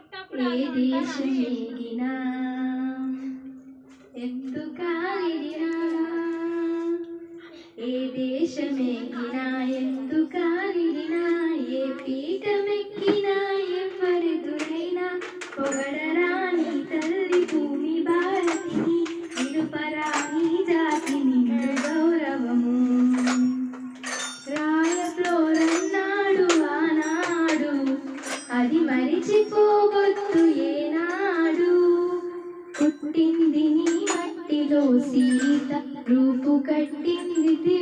ఏ దేశమేగినా ఎందుకాలినా ఏ దేశమేగినా ఎందుకాలినా ఏ పీఠమెక్కినా ఎవరిదురైనా పొగడరాని తల్లి భూమి భారతిని నిలుపరాని జాతి నిండు గౌరవము రాయప్లోరన్నాడు ఆనాడు అది మరిచిపోవద్దు ఏనాడు పుట్టింది నీ మట్టిలో సీత రూపు కట్టింది